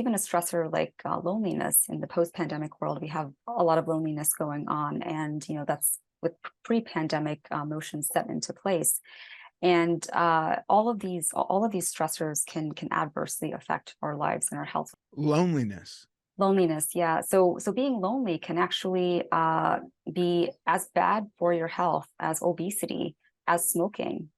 even a stressor like loneliness in the post-pandemic world, we have a lot of loneliness going on, and that's with pre-pandemic motions set into place. And all of these stressors can adversely affect our lives and our health. Loneliness. Loneliness, yeah. So being lonely can actually be as bad for your health as obesity, as smoking.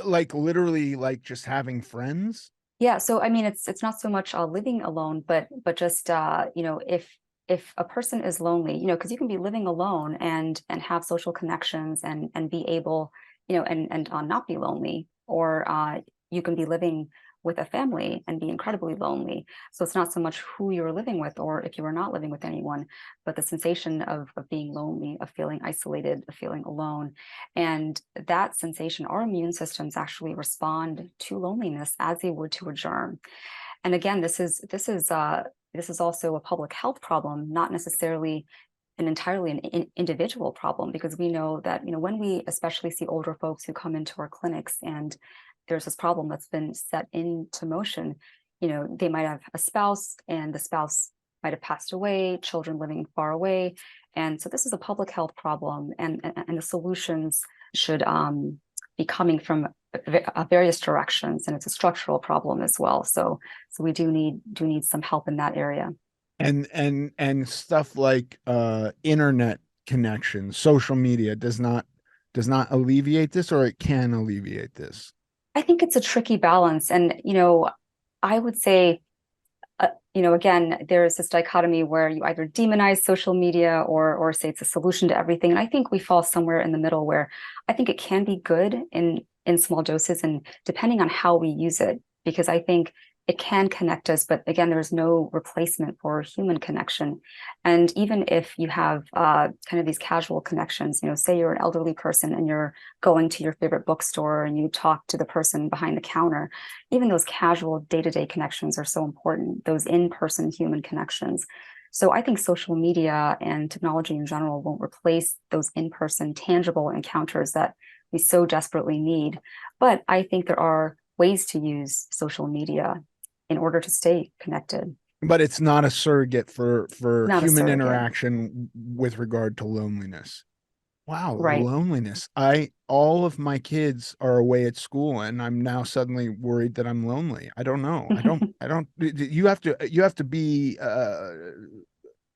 Like literally, like just having friends? Yeah, so I mean, it's not so much living alone, but just if a person is lonely, because you can be living alone and have social connections and be able, and not be lonely, or you can be living with a family and be incredibly lonely. So it's not so much who you're living with, or if you are not living with anyone, but the sensation of being lonely, of feeling isolated, of feeling alone. And that sensation, our immune systems actually respond to loneliness as they would to a germ. And again, this is also a public health problem, not necessarily an entirely individual problem, because we know that when we especially see older folks who come into our clinics and there's this problem that's been set into motion, they might have a spouse and the spouse might have passed away, children living far away. And so this is a public health problem, and the solutions should be coming from various directions, and it's a structural problem as well. So we do need some help in that area. And stuff like internet connections, social media does not alleviate this, or it can alleviate this. I think it's a tricky balance, and I would say, again, there is this dichotomy where you either demonize social media or say it's a solution to everything. And I think we fall somewhere in the middle, where I think it can be good in small doses and depending on how we use it, because I think it can connect us, but again, there's no replacement for human connection. And even if you have kind of these casual connections, say you're an elderly person and you're going to your favorite bookstore and you talk to the person behind the counter, even those casual day-to-day connections are so important, those in-person human connections. So I think social media and technology in general won't replace those in-person tangible encounters that we so desperately need. But I think there are ways to use social media in order to stay connected. But it's not a surrogate for Not a human surrogate, interaction with regard to loneliness. Wow, right? loneliness. I All of my kids are away at school and I'm now suddenly worried that I'm lonely. I don't know. I don't you have to be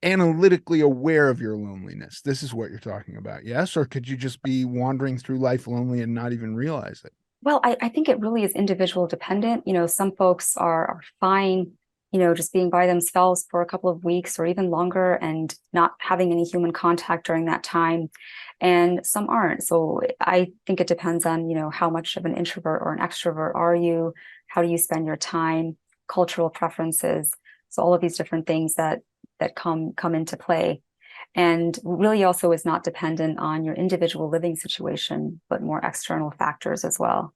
analytically aware of your loneliness. This is what you're talking about. Yes, or could you just be wandering through life lonely and not even realize it? Well, I think it really is individual dependent. Some folks are fine, just being by themselves for a couple of weeks or even longer and not having any human contact during that time. And some aren't. So I think it depends on, how much of an introvert or an extrovert are you? How do you spend your time? Cultural preferences. So all of these different things that come into play. And really also is not dependent on your individual living situation, but more external factors as well.